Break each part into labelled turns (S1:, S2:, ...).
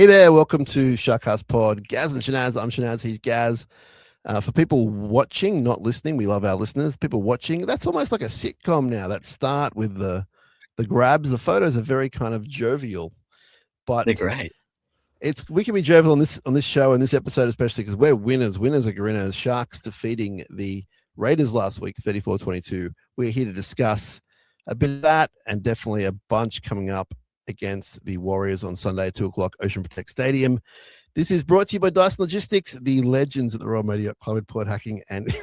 S1: Hey there, welcome to SharkCast Pod. Gaz and Shinazz. I'm Shinazz, he's Gaz. For people watching, not listening, we love our listeners. People watching, that's almost like a sitcom now. That start with the grabs. The photos are very kind of jovial, but
S2: They're great.
S1: we can be jovial on this show and this episode especially because we're winners. Winners are grinners. Sharks defeating the Raiders last week, 34-22. We're here to discuss a bit of that and definitely a bunch coming up against the Warriors on Sunday at 2 o'clock, Ocean Protect Stadium. This is brought to you by Dyson Logistics, the legends at the Royal Media Club at Port Hacking, and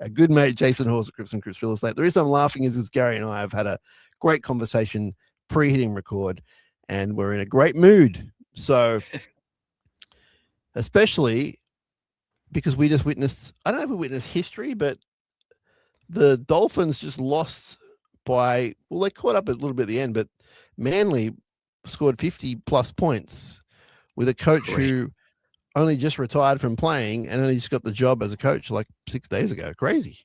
S1: our good mate Jason Hawes at Crips and Crips Real Estate. The reason I'm laughing is because Gary and I have had a great conversation pre-hitting record, and we're in a great mood. So, especially because we just witnessed, I don't know if we witnessed history, but the Dolphins just lost by, well, they caught up a little bit at the end, but Manly scored 50 plus points with a coach who only just retired from playing and only just got the job as a coach like 6 days ago. Crazy.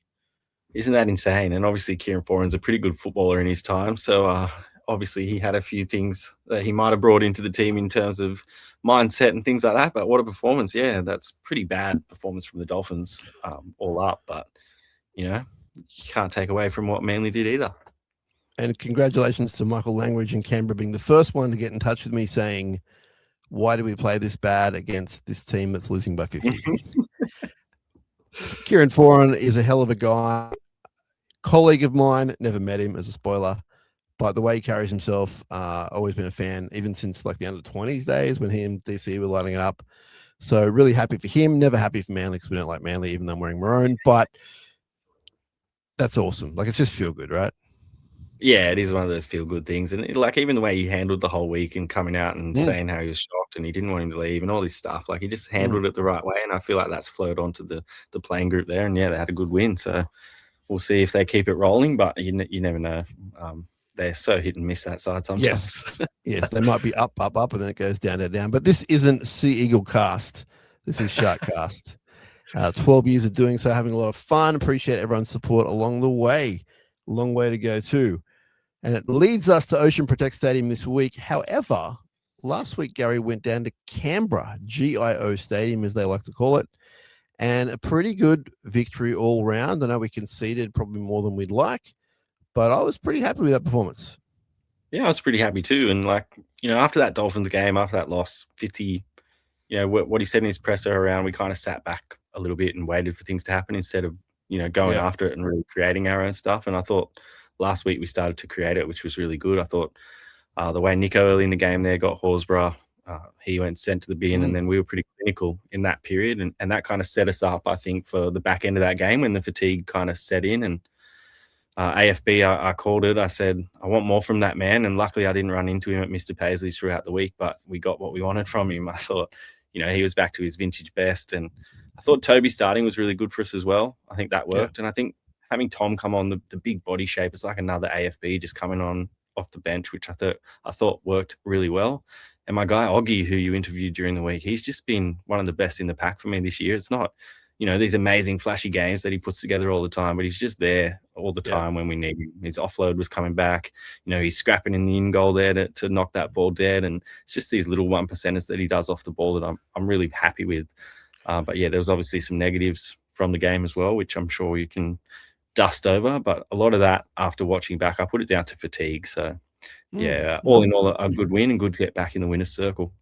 S2: Isn't that insane? And obviously Kieran Foran's a pretty good footballer in his time. So obviously he had a few things that he might have brought into the team in terms of mindset and things like that. But what a performance. Yeah, that's pretty bad performance from the Dolphins all up. But, you know, you can't take away from what Manly did either.
S1: And congratulations to Michael Langridge in Canberra being the first one to get in touch with me saying, why do we play this bad against this team that's losing by 50? Kieran Foran is a hell of a guy. Colleague of mine, never met him as a spoiler, but the way he carries himself, always been a fan, even since like the under 20s days when he and DC were lighting it up. So really happy for him. Never happy for Manly because we don't like Manly, even though I'm wearing maroon, but that's awesome. Like, it's just feel good, right?
S2: Yeah, it is one of those feel-good things. And, like, even the way he handled the whole week and coming out and saying how he was shocked and he didn't want him to leave and all this stuff, like, he just handled it the right way, and I feel like that's flowed onto the playing group there, and, yeah, they had a good win. So we'll see if they keep it rolling, but you never know. They're so hit and miss that side sometimes.
S1: Yes, they might be up, and then it goes down, down, down. But this isn't Sea Eagle Cast. This is SharkCast. 12 years of doing so, having a lot of fun. Appreciate everyone's support along the way. Long way to go, too. And it leads us to Ocean Protect Stadium this week. However, last week, Gary went down to Canberra, GIO Stadium, as they like to call it, and a pretty good victory all round. I know we conceded probably more than we'd like, but I was pretty happy with that performance.
S2: Yeah, I was pretty happy too. And, like, you know, after that Dolphins game, after that loss, 50, you know, what he said in his presser around, we kind of sat back a little bit and waited for things to happen instead of, you know, going after it and really creating our own stuff. And I thought last week we started to create it, which was really good. I thought the way Nico early in the game there got Horsburgh, he went sent to the bin, and then we were pretty clinical in that period. And that kind of set us up, I think, for the back end of that game when the fatigue kind of set in. And AFB, I called it. I said, I want more from that man. And luckily I didn't run into him at Mr. Paisley's throughout the week, but we got what we wanted from him. I thought, you know, he was back to his vintage best. And I thought Toby starting was really good for us as well. I think that worked. And I think having Tom come on, the big body shape, it's like another AFB just coming on off the bench, which I thought worked really well. And my guy Oggy, who you interviewed during the week, he's just been one of the best in the pack for me this year. It's not, you know, these amazing flashy games that he puts together all the time, but he's just there all the time when we need him. His offload was coming back. You know, he's scrapping in the in goal there to knock that ball dead. And it's just these little 1%ers that he does off the ball that I'm really happy with. But yeah, there was obviously some negatives from the game as well, which I'm sure you can dust over. But a lot of that, after watching back, I put it down to fatigue. So yeah, all in all, a good win and good to get back in the winner's circle.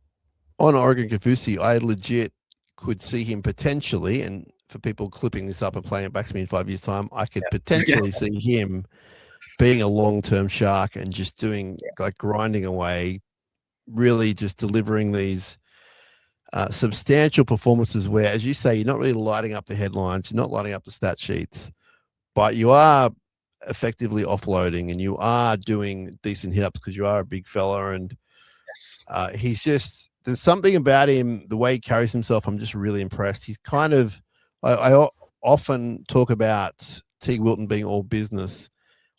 S1: On Oregon Kafusi, I legit could see him potentially, and for people clipping this up and playing it back to me in 5 years' time, I could potentially see him being a long-term Shark and just doing like grinding away, really just delivering these substantial performances where, as you say, you're not really lighting up the headlines, you're not lighting up the stat sheets, but you are effectively offloading and you are doing decent hit-ups because you are a big fella. And he's just, there's something about him, the way he carries himself, I'm just really impressed. He's kind of, I often talk about Teague Wilton being all business.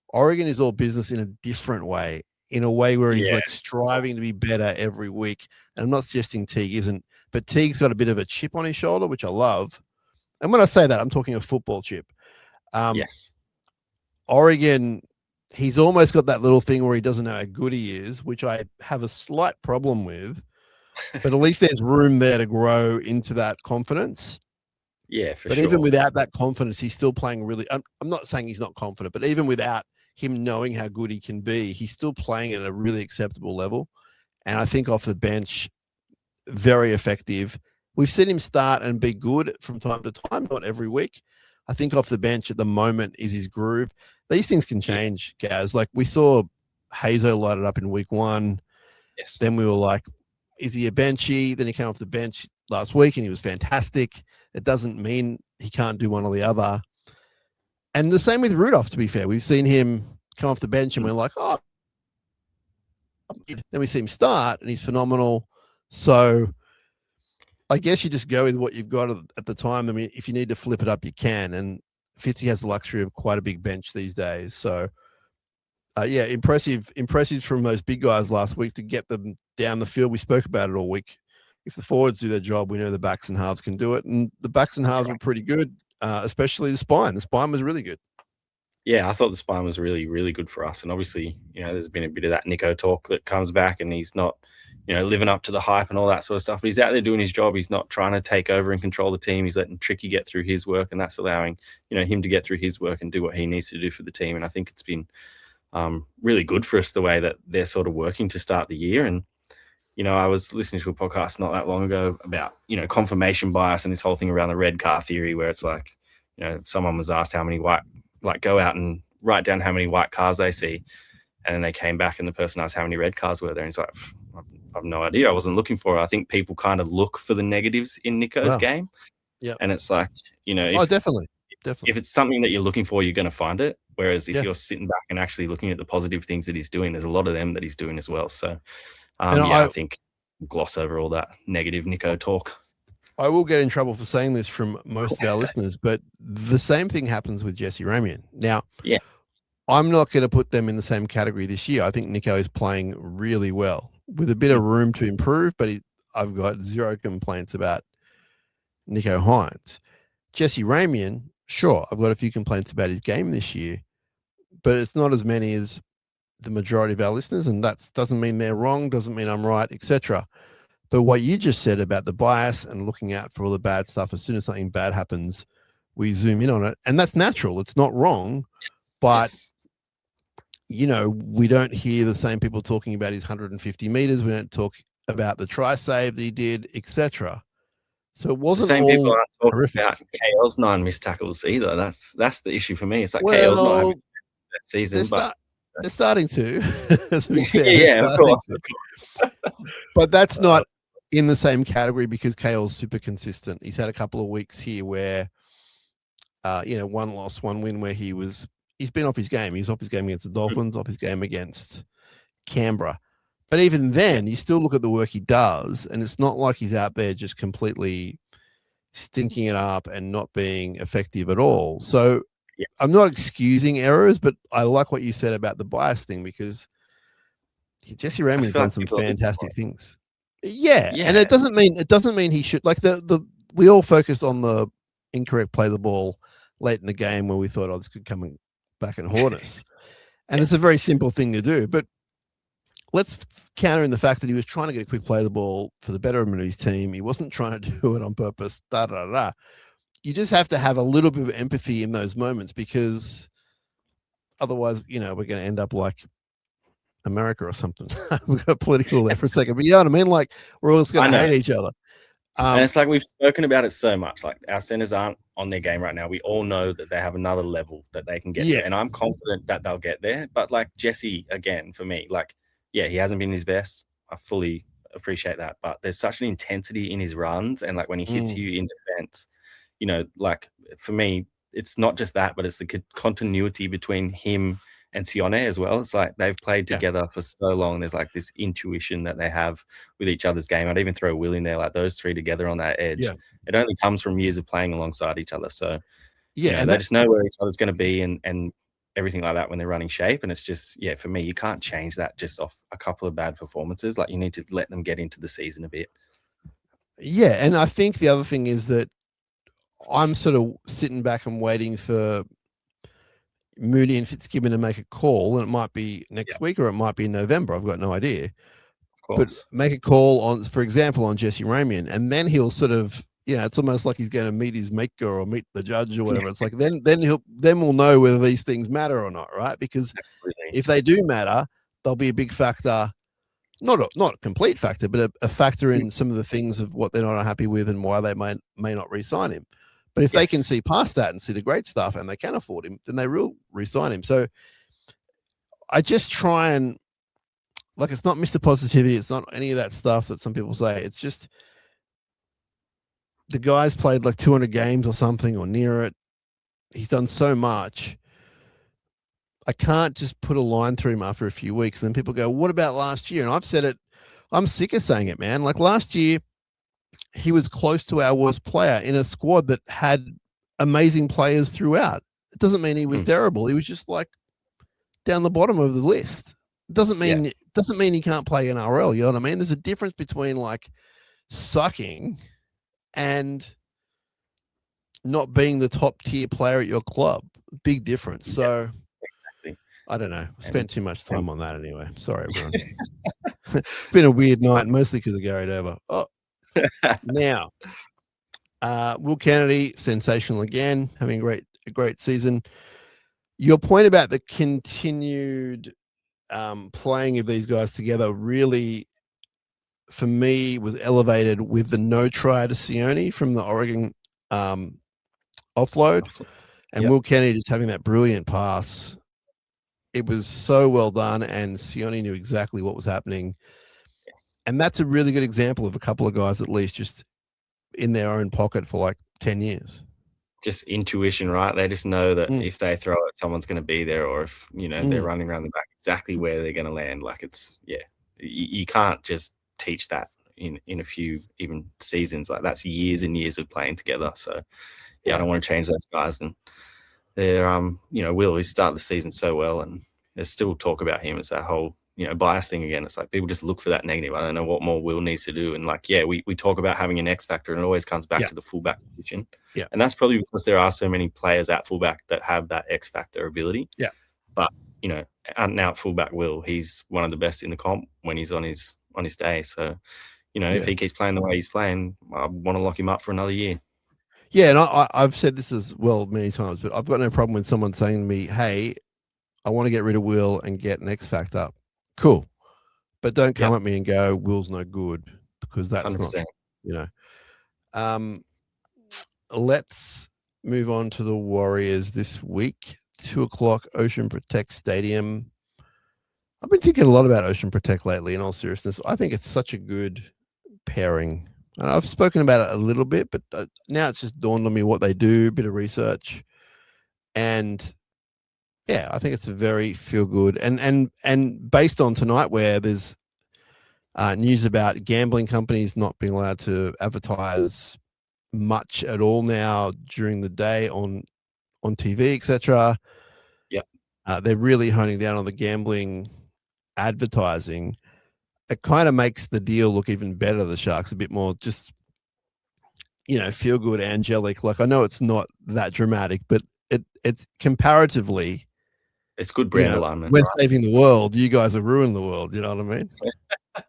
S1: Oregon is all business in a different way, in a way where he's like striving to be better every week. And I'm not suggesting Teague isn't, but Teague's got a bit of a chip on his shoulder, which I love. And when I say that, I'm talking a football chip. Oregon, he's almost got that little thing where he doesn't know how good he is, which I have a slight problem with. but at least there's room there to grow into that confidence.
S2: Yeah, for
S1: But
S2: sure.
S1: even without that confidence, he's still playing really. I'm not saying he's not confident, but even without him knowing how good he can be, he's still playing at a really acceptable level. And I think off the bench, very effective. We've seen him start and be good from time to time, not every week. I think off the bench at the moment is his groove. These things can change, Gaz. Like we saw Hazo light it up in week 1.
S2: Yes.
S1: Then we were like, is he a benchy? Then he came off the bench last week and he was fantastic. It doesn't mean he can't do one or the other. And the same with Rudolph, to be fair. We've seen him come off the bench and we're like, oh, then we see him start and he's phenomenal. So I guess you just go with what you've got at the time. I mean, if you need to flip it up, you can. And Fitzy has the luxury of quite a big bench these days. So yeah, impressive from those big guys last week to get them down the field. We spoke about it all week. If the forwards do their job, we know the backs and halves can do it. And the backs and halves were pretty good, especially the spine. The spine was really good.
S2: Yeah, I thought the spine was really, really good for us. And obviously, there's been a bit of that Nico talk that comes back and he's not, living up to the hype and all that sort of stuff. But he's out there doing his job. He's not trying to take over and control the team. He's letting Tricky get through his work, and that's allowing, him to get through his work and do what he needs to do for the team. And I think it's been really good for us the way that they're sort of working to start the year. And I was listening to a podcast not that long ago about confirmation bias and this whole thing around the red car theory, where it's like someone was asked how many go out and write down how many white cars they see, and then they came back and the person asked how many red cars were there, and he's like, I've no idea, I wasn't looking for it. I think people kind of look for the negatives in Nico's game. Yeah, and it's like
S1: definitely
S2: if it's something that you're looking for, you're going to find it. Whereas if you're sitting back and actually looking at the positive things that he's doing, there's a lot of them that he's doing as well. So, I think gloss over all that negative Nico talk.
S1: I will get in trouble for saying this from most of our listeners, but the same thing happens with Jesse Ramian. Now, I'm not going to put them in the same category this year. I think Nico is playing really well with a bit of room to improve, but I've got zero complaints about Nico Hines. Jesse Ramian, sure, I've got a few complaints about his game this year, but it's not as many as the majority of our listeners, and that doesn't mean they're wrong, doesn't mean I'm right, etc. But what you just said about the bias and looking out for all the bad stuff, as soon as something bad happens, we zoom in on it, and that's natural. It's not wrong, but we don't hear the same people talking about his 150 meters. We don't talk about the try save that he did, etc. So it wasn't
S2: the same
S1: all
S2: people aren't talking
S1: horrific.
S2: About KL's 9 missed tackles either. That's the issue for me. It's like KL's not having that season, but
S1: they're starting to.
S2: Of course.
S1: But that's not in the same category because KL's super consistent. He's had a couple of weeks here where, one loss, one win, where he's been off his game. He's off his game against the Dolphins, off his game against Canberra. But even then, you still look at the work he does, and it's not like he's out there just completely stinking it up and not being effective at all. So I'm not excusing errors, but I like what you said about the bias thing because Jesse Ramian's done some fantastic things. Yeah, and it doesn't mean he should, like we all focused on the incorrect play the ball late in the game where we thought, this could come back and haunt us. And it's a very simple thing to do, but let's counter in the fact that he was trying to get a quick play the ball for the betterment of his team. He wasn't trying to do it on purpose. You just have to have a little bit of empathy in those moments because otherwise, we're going to end up like America or something. We got political there for a second, but you know what I mean? Like we're all just going to hate each other.
S2: And it's like we've spoken about it so much. Like our centers aren't on their game right now. We all know that they have another level that they can get to, and I'm confident that they'll get there. But like Jesse, again, for me, he hasn't been his best. I fully appreciate that. But there's such an intensity in his runs, and like when he hits you in defense, for me, it's not just that, but it's the continuity between him and Sione as well. It's like they've played together for so long. There's like this intuition that they have with each other's game. I'd even throw Will in there, like those three together on that edge. Yeah. It only comes from years of playing alongside each other. So and they just know where each other's going to be and everything like that when they're running shape. And it's just, for me, you can't change that just off a couple of bad performances. Like you need to let them get into the season a bit.
S1: Yeah. And I think the other thing is that I'm sort of sitting back and waiting for Moody and Fitzgibbon to make a call, and it might be next week or it might be in November. I've got no idea.
S2: course.
S1: make a call on, for example, on Jesse Ramian, and then he'll sort of, it's almost like he's going to meet his maker or meet the judge or whatever. It's like then we'll know whether these things matter or not, right? Because if they do matter, they'll be a big factor. Not a complete factor, but a factor in some of the things of what they're not happy with and why they may not re-sign him. But if they can see past that and see the great stuff and they can afford him, then they will re-sign him. So I just try and, like, it's not Mr. Positivity. It's not any of that stuff that some people say. It's just the guy's played like 200 games or something or near it. He's done so much. I can't just put a line through him after a few weeks. And then people go, what about last year? And I've said it. I'm sick of saying it, man. Like last year, he was close to our worst player in a squad that had amazing players throughout. It doesn't mean he was terrible. He was just like down the bottom of the list. It doesn't mean he can't play NRL. You know what I mean? There's a difference between like sucking and not being the top tier player at your club. Big difference. So I don't know. I spent too much time on that anyway. Sorry, everyone. It's been a weird night, mostly because of Gary Dover. Oh, now, Will Kennedy, sensational again, having a great season. Your point about the continued playing of these guys together really, for me, was elevated with the no try to Sione from the Oregon offload, and Will Kennedy just having that brilliant pass. It was so well done, and Sione knew exactly what was happening. And that's a really good example of a couple of guys, at least, just in their own pocket for like 10 years.
S2: Just intuition, right? They just know that if they throw it, someone's going to be there, or if, they're running around the back, exactly where they're going to land. Like you can't just teach that in a few even seasons. Like that's years and years of playing together. So I don't want to change those guys. And they're, Will, he started the season so well, and there's still talk about him. It's that whole, bias thing again. It's like people just look for that negative. I don't know what more Will needs to do. And like, we talk about having an X factor, and it always comes back to the fullback position. Yeah. And that's probably because there are so many players at fullback that have that X factor ability. Yeah. But, out and out fullback Will, he's one of the best in the comp when he's on his day. So, if he keeps playing the way he's playing, I want to lock him up for another year.
S1: Yeah, and I've said this as well many times, but I've got no problem with someone saying to me, hey, I want to get rid of Will and get an X factor. Cool. But don't come at me and go, Will's no good, because that's 100%. Not, let's move on to the Warriors this week. 2:00, Ocean Protect Stadium. I've been thinking a lot about Ocean Protect lately, in all seriousness. I think it's such a good pairing. And I've spoken about it a little bit, but now it's just dawned on me what they do, a bit of research. And I think it's a very feel good. And based on tonight, where there's news about gambling companies not being allowed to advertise much at all now during the day on TV, etc. They're really honing down on the gambling advertising. It kind of makes the deal look even better. The Sharks a bit more just, feel good, angelic. Like I know it's not that dramatic, but it's comparatively,
S2: it's good brand alignment.
S1: We're saving the world. You guys are ruining the world. You know what I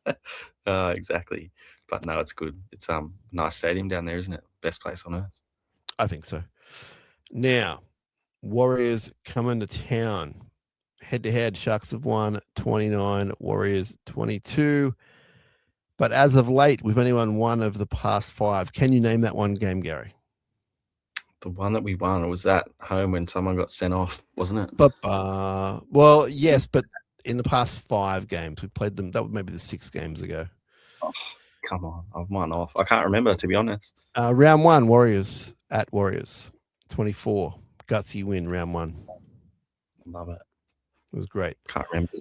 S2: mean? Exactly. But no, it's good. It's nice stadium down there, isn't it? Best place on earth.
S1: I think so. Now, Warriors coming to town. Head-to-head, Sharks have won 29, Warriors 22. But as of late, we've only won one of the past 5. Can you name that one game, Gary?
S2: The one that we won, was that home when someone got sent off, wasn't it?
S1: But well, yes, but in the past 5 games, we played them. That was maybe the 6 games ago.
S2: Oh, come on. I've won off. I can't remember, to be honest.
S1: Round 1, Warriors at Warriors. 24. Gutsy win, round 1.
S2: Love it.
S1: It was great.
S2: Can't remember.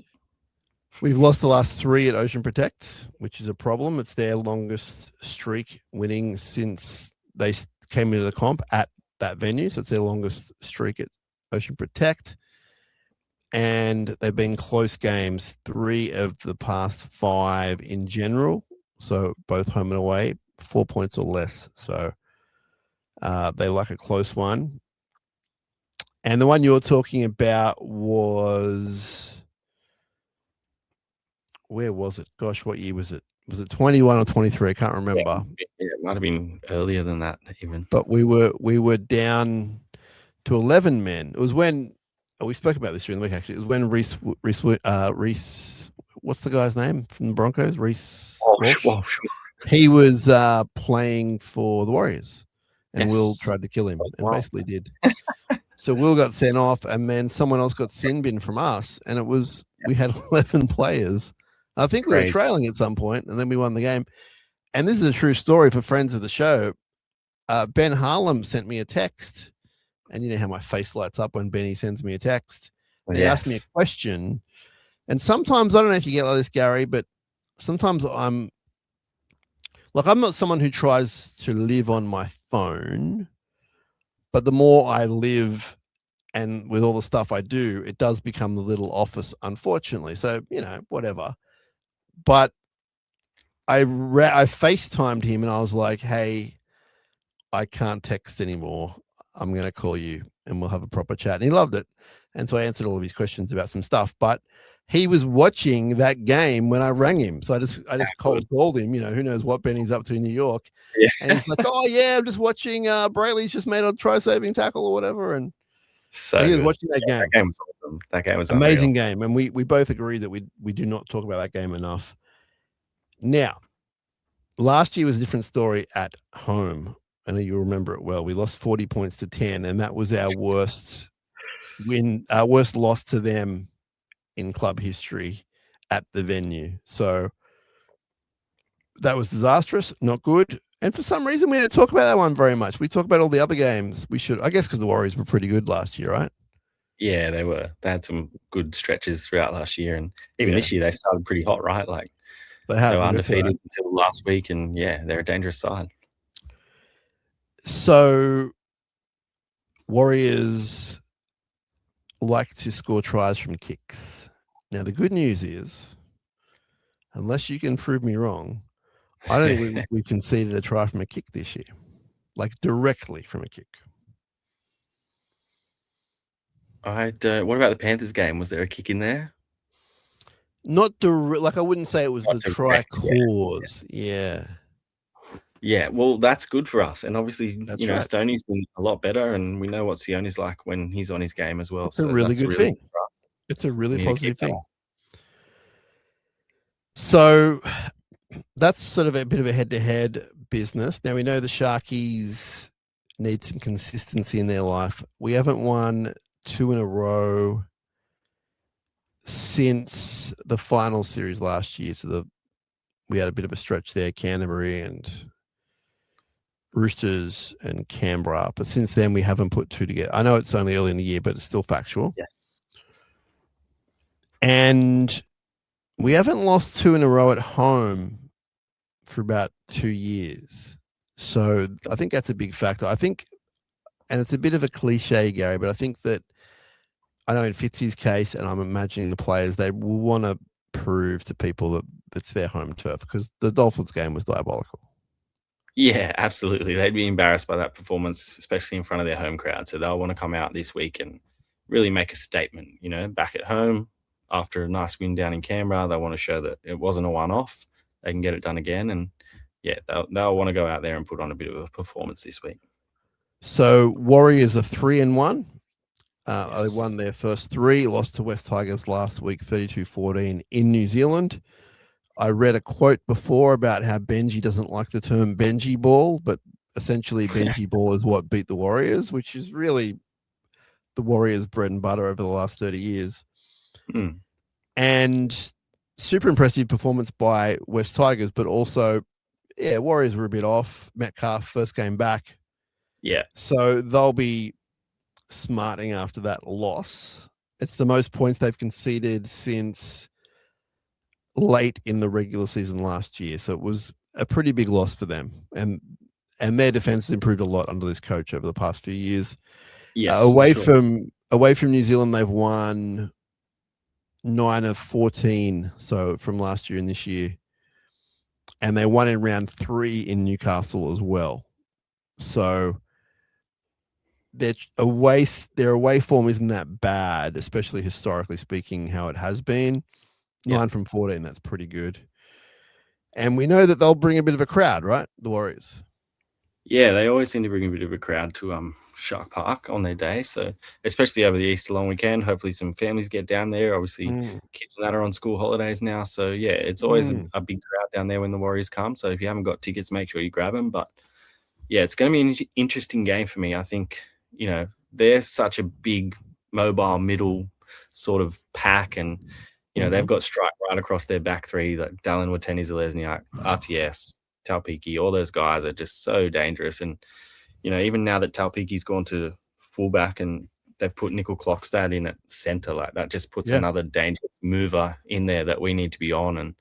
S1: We've lost the last 3 at Ocean Protect, which is a problem. It's their longest streak winning since they came into the comp at that venue. So it's their longest streak at Ocean Protect. And they've been close games, 3 of the past 5 in general. So both home and away, 4 points or less. So they like a close one. And the one you're talking about was where was it? Gosh, what year was it? Was it 21 or 23? I can't remember.
S2: Yeah, it might have been earlier than that even.
S1: But we were down to 11 men. It was when we spoke about this during the week. Actually, it was when Reese, what's the guy's name from the Broncos? Reese Walsh. He was playing for the Warriors, and Will tried to kill him, and basically did. So Will got sent off, and then someone else got sin bin from us, and we had 11 players. I think we were trailing at some point, and then we won the game. And this is a true story for friends of the show. Ben Harlem sent me a text, and you know how my face lights up when Benny sends me a text. He asked me a question, and sometimes, I don't know if you get like this, Gary, but sometimes I'm not someone who tries to live on my phone, but the more I live and with all the stuff I do, it does become the little office, unfortunately. So, you know, whatever. But I FaceTimed him and I was like, hey, I can't text anymore. I'm going to call you and we'll have a proper chat. And he loved it. And so I answered all of his questions about some stuff, but he was watching that game when I rang him. So I just cold called him, you know, who knows what Benny's up to in New York. Yeah. And he's like, oh yeah, I'm just watching Brayley's just made a try-saving tackle or whatever. And so he was watching that game.
S2: That game was awesome. That game was
S1: amazing game. And we both agree that we do not talk about that game enough. Now, last year was a different story at home. I know you'll remember it well. We lost 40 points to 10, and that was our worst loss to them in club history at the venue. So that was disastrous, not good. And for some reason, we don't talk about that one very much. We talk about all the other games. We should, I guess, because the Warriors were pretty good last year, right?
S2: Yeah, they were. They had some good stretches throughout last year, and even this year they started pretty hot, right? Like they were undefeated until last week, and yeah, they're a dangerous side.
S1: So Warriors like to score tries from kicks. Now, the good news is, unless you can prove me wrong, I don't think we've conceded a try from a kick this year, like directly from a kick.
S2: I don't. What about the Panthers game? Was there a kick in there?
S1: Not direct. Like I wouldn't say it was the try cause. Yeah.
S2: Yeah, well, that's good for us, and obviously, Stoney's been a lot better, and we know what Sioni's like when he's on his game as well.
S1: It's a really good thing. It's a really positive thing. So that's sort of a bit of a head-to-head business. Now we know the Sharkies need some consistency in their life. We haven't won 2 in a row since the final series last year. So we had a bit of a stretch there, Canterbury and Roosters and Canberra, but since then we haven't put 2 together. I know it's only early in the year, but it's still factual.
S2: Yes.
S1: And we haven't lost 2 in a row at home for about 2 years. So I think that's a big factor. I think, and it's a bit of a cliche, Gary, but I think that I know in Fitzy's case, and I'm imagining the players, they will want to prove to people that it's their home turf, because the Dolphins game was diabolical.
S2: Yeah, absolutely. They'd be embarrassed by that performance, especially in front of their home crowd. So they'll want to come out this week and really make a statement, back at home after a nice win down in Canberra. They want to show that it wasn't a one-off. They can get it done again. And yeah, they'll want to go out there and put on a bit of a performance this week.
S1: So Warriors are 3-1. They won their first 3, lost to West Tigers last week, 32-14 in New Zealand. I read a quote before about how Benji doesn't like the term Benji ball, but essentially Benji ball is what beat the Warriors, which is really the Warriors' bread and butter over the last 30 years. And super impressive performance by West Tigers, but also, Warriors were a bit off. Metcalf, first game back.
S2: Yeah.
S1: So they'll be smarting after that loss. It's the most points they've conceded since late in the regular season last year. So it was a pretty big loss for them. And their defense has improved a lot under this coach over the past few years.
S2: Yes.
S1: Away from New Zealand, they've won 9 of 14. So from last year and this year. And they won in round 3 in Newcastle as well. So their away form isn't that bad, especially historically speaking, how it has been. 9 from 14. That's pretty good. And we know that they'll bring a bit of a crowd, right? The Warriors.
S2: Yeah, they always seem to bring a bit of a crowd to Shark Park on their day. So especially over the Easter long weekend, hopefully some families get down there. Obviously, kids and that are on school holidays now. So yeah, it's always a big crowd down there when the Warriors come. So if you haven't got tickets, make sure you grab them. But yeah, it's going to be an interesting game for me. I think, they're such a big mobile middle sort of pack, and they've got strike right across their back three, like Dallin, Wateni, Zalesniak, RTS, Talpiki. All those guys are just so dangerous. And even now that Talpiki's gone to fullback and they've put Nickel Clockstad in at center, like that just puts another dangerous mover in there that we need to be on. And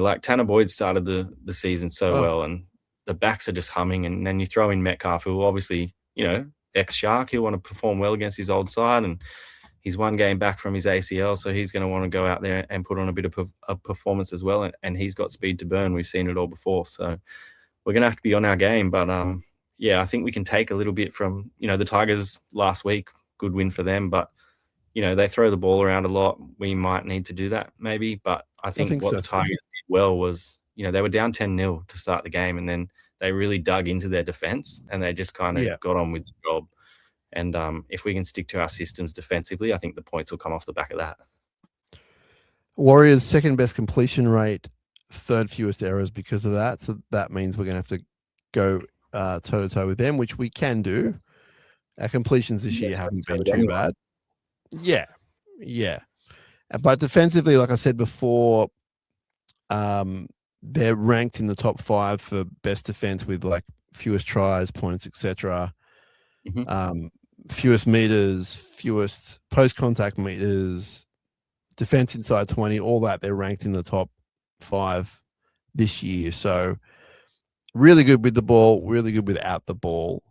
S2: like Tanner Boyd started the season so well, and the backs are just humming. And then you throw in Metcalf, who obviously ex-Shark, he'll want to perform well against his old side, and he's one game back from his ACL, so he's going to want to go out there and put on a bit of a performance as well. And he's got speed to burn. We've seen it all before, so we're going to have to be on our game. But I think we can take a little bit from the Tigers last week. Good win for them, but they throw the ball around a lot. We might need to do that maybe, but I think what the Tigers did well was they were down 10-0 to start the game, and then they really dug into their defense and they just kind of got on with the job. And if we can stick to our systems defensively, I think the points will come off the back of that.
S1: Warriors' second best completion rate, third fewest errors because of that. So that means we're going to have to go toe-to-toe with them, which we can do. Our completions this year haven't been too bad. Yeah. But defensively, like I said before, they're ranked in the top 5 for best defense with like fewest tries, points, etc. Fewest meters, fewest post-contact meters, defense inside 20, all that. They're ranked in the top 5 this year. So really good with the ball, really good without the ball.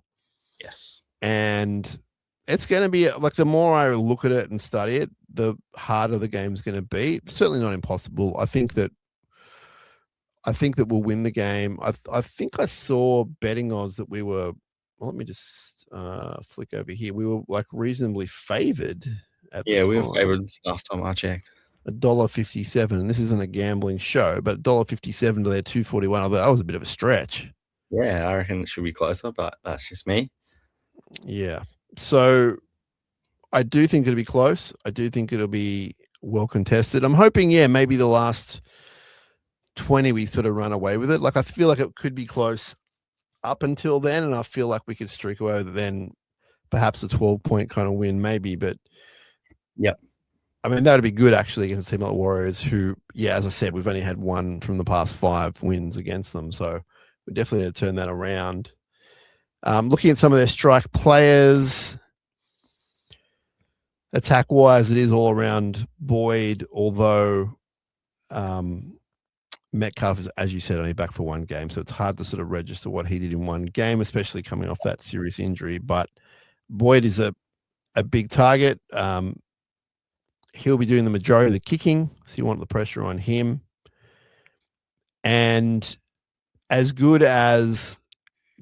S2: Yes.
S1: And it's going to be like, the more I look at it and study it, the harder the game's going to be. Certainly not impossible. I think that we'll win the game. I think I saw betting odds that we were, well, let me just flick over here. We were like reasonably favored at the time.
S2: We were favored last time I checked.
S1: $1.57, and this isn't a gambling show, but $1.57 to their 241. I thought that was a bit of a stretch.
S2: Yeah, I reckon it should be closer, but that's just me.
S1: Yeah. So I do think it'll be close. I do think it'll be well contested. I'm hoping, maybe the last 20 we sort of run away with it. Like, I feel like it could be close up until then, and I feel like we could streak away with it then, perhaps a 12-point kind of win maybe. But I mean, that would be good actually against a team like the Warriors, who, as I said, we've only had one from the past 5 wins against them. So we definitely need to turn that around. Looking at some of their strike players, attack-wise, it is all around Boyd, although Metcalf is, as you said, only back for 1 game. So it's hard to sort of register what he did in 1 game, especially coming off that serious injury. But Boyd is a big target. He'll be doing the majority of the kicking, so you want the pressure on him. And as good as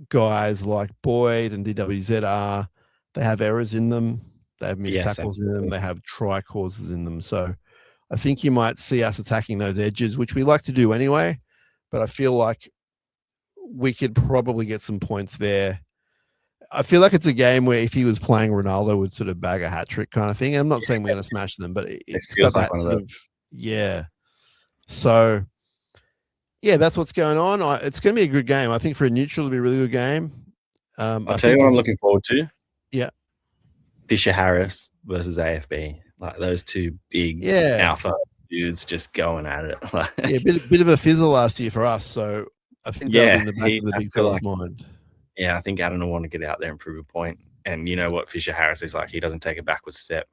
S1: guys like Boyd and DWZ are, they have errors in them. They have missed tackles in them. They have try causes in them. So I think you might see us attacking those edges, which we like to do anyway. But I feel like we could probably get some points there. I feel like it's a game where if he was playing, Ronaldo would sort of bag a hat trick kind of thing. And I'm not saying we're going to smash them, but it's got that sort of, So, that's what's going on. It's going to be a good game. I think for a neutral, it'll be a really good game.
S2: I'll tell you what I'm looking forward to.
S1: Yeah.
S2: Fisher Harris versus AFB. Like those 2 big alpha dudes just going at it.
S1: Bit of a fizzle last year for us. So I think that'll be in the back of the big fella's mind.
S2: Yeah, I think Adam will want to get out there and prove a point. And you know what Fisher Harris is like. He doesn't take a backward step.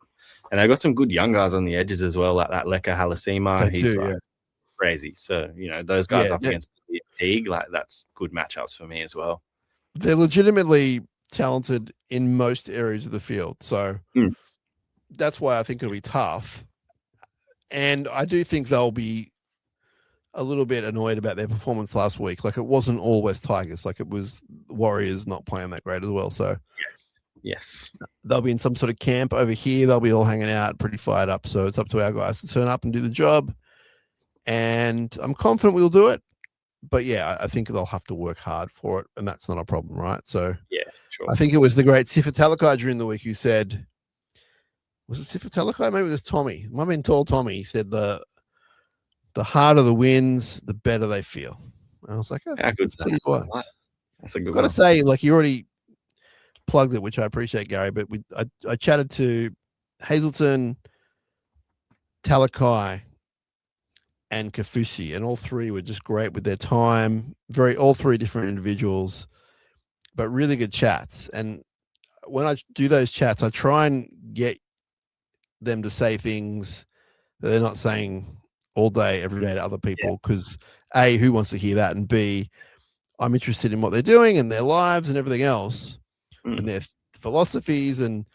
S2: And they've got some good young guys on the edges as well, like that Leka Halasima. He's crazy. So, those guys up against Teague, like that's good matchups for me as well.
S1: They're legitimately talented in most areas of the field. So that's why I think it'll be tough. And I do think they'll be a little bit annoyed about their performance last week. Like, it wasn't all West Tigers. Like, it was Warriors not playing that great as well. So
S2: Yes.
S1: They'll be in some sort of camp over here. They'll be all hanging out, pretty fired up. So it's up to our guys to turn up and do the job. And I'm confident we'll do it. But yeah, I think they'll have to work hard for it, and that's not a problem, right? So
S2: yeah, sure.
S1: I think it was the great Sifa Talakai during the week who said, was it Sifa Talakai? Maybe it was Tommy. It might have been Tall Tommy. He said the harder the wins, the better they feel. And I was like, oh,
S2: how good's that? That's a good one.
S1: Got to say, like, you already plugged it, which I appreciate, Gary. But I chatted to Hazelton, Talakai, and Kafusi, and all three were just great with their time. All three different individuals, but really good chats. And when I do those chats, I try and get them to say things that they're not saying all day, every day to other people. Because A, who wants to hear that? And B, I'm interested in what they're doing and their lives and everything else and their philosophies. And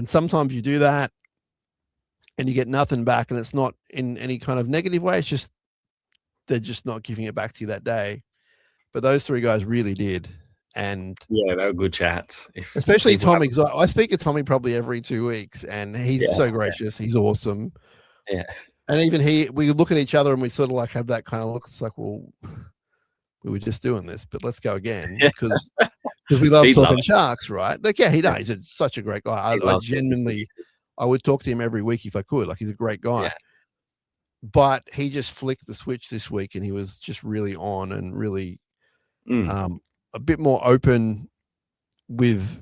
S1: sometimes you do that and you get nothing back, and it's not in any kind of negative way. It's just, they're just not giving it back to you that day. But those three guys really did. And
S2: yeah, they were good chats.
S1: Especially Tommy, because I speak to Tommy probably every 2 weeks, and he's so gracious. He's awesome.
S2: Yeah.
S1: And even we look at each other and we sort of like have that kind of look. It's like, well, we were just doing this, but let's go again, because we love talking Sharks, right? Like, yeah, he does. He's such a great guy. I genuinely, I would talk to him every week if I could. Like, he's a great guy. Yeah. But he just flicked the switch this week, and he was just really on and really a bit more open with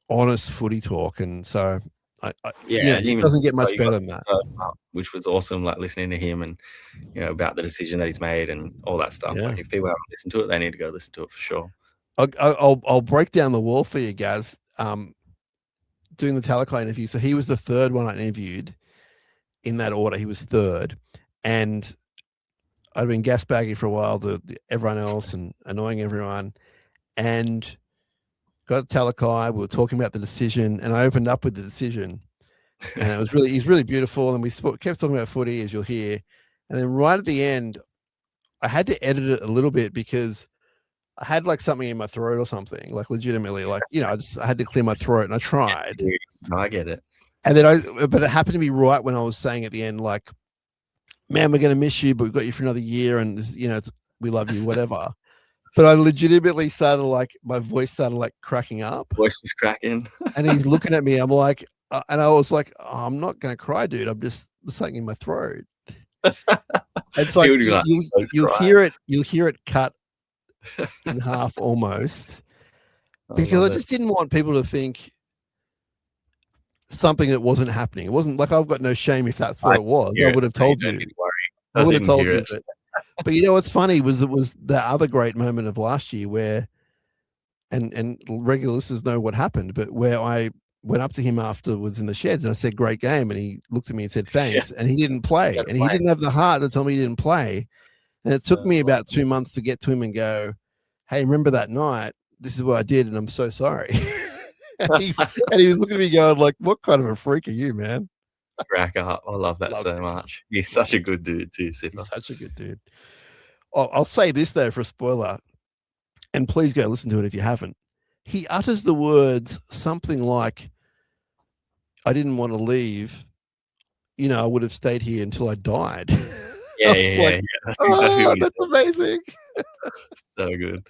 S1: honest footy talk. And so it doesn't get much better than that.
S2: Which was awesome, like listening to him and about the decision that he's made and all that stuff.
S1: Yeah.
S2: Like, if people haven't listened to it, they need to go listen to it for sure.
S1: I'll break down the wall for you, Gaz. Doing the Talakai interview, so he was the third one I interviewed in that order. He was third, and I'd been gas bagging for a while to everyone else and annoying everyone, and got Talakai. We were talking about the decision, and I opened up with the decision, and he's really beautiful. And we kept talking about footy, as you'll hear. And then right at the end, I had to edit it a little bit because I had like something in my throat or something, like legitimately, like, I had to clear my throat, and I tried.
S2: I get it.
S1: And then but it happened to be right when I was saying at the end, like, man, we're going to miss you, but we've got you for another year. And this, we love you, whatever. But I legitimately started, like, my voice started like cracking up.
S2: Voice was cracking.
S1: And he's looking at me. I'm like, and I was like, oh, I'm not going to cry, dude. I'm just something in my throat. It's like, you'll hear it cut in half almost, because I just didn't want people to think something that wasn't happening. It wasn't like, I've got no shame if that's what it was. I would have told you. I would have told you. But what's funny was, it was the other great moment of last year where, and regular listeners know what happened, but where I went up to him afterwards in the sheds and I said, great game. And he looked at me and said, thanks. And he didn't play. And he didn't have the heart to tell me he didn't play. And it took me about 2 months to get to him and go, hey, remember that night? This is what I did, and I'm so sorry. and he was looking at me going, like, what kind of a freak are you, man?
S2: Crack up. I love that so much. He's such a good dude too, Sifa.
S1: He's such a good dude. I'll say this, though, for a spoiler, and please go listen to it if you haven't. He utters the words something like, I didn't want to leave. I would have stayed here until I died.
S2: Yeah. That's exactly what he
S1: that's
S2: said.
S1: Amazing.
S2: So good.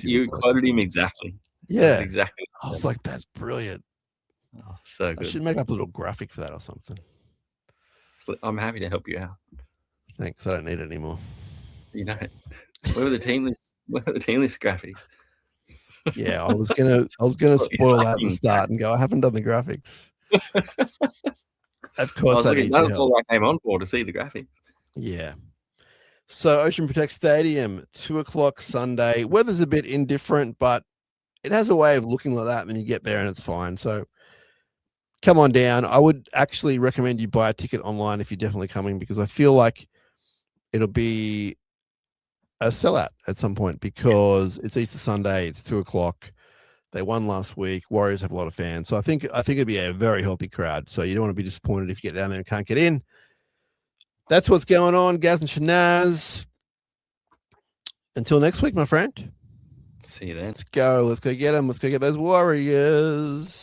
S2: You quoted him exactly.
S1: Yeah.
S2: Exactly.
S1: I was like, that's brilliant.
S2: Oh, so good.
S1: I should make up a little graphic for that or something.
S2: I'm happy to help you out.
S1: Thanks. I don't need it anymore.
S2: You know, where were the team list graphics?
S1: Yeah, I was gonna spoil that at the start and go, I haven't done the graphics. Of course,
S2: that's all I came on for, to see the graphics.
S1: Yeah. So Ocean Protect Stadium, 2:00 Sunday. Weather's a bit indifferent, but it has a way of looking like that, and then you get there and it's fine. So come on down. I would actually recommend you buy a ticket online if you're definitely coming, because I feel like it'll be a sellout at some point, because it's Easter Sunday. It's 2:00. They won last week. Warriors have a lot of fans. So I think it'd be a very healthy crowd. So you don't want to be disappointed if you get down there and can't get in. That's what's going on, Gaz and Shinazz. Until next week, my friend.
S2: See you then.
S1: Let's go. Let's go get them. Let's go get those Warriors.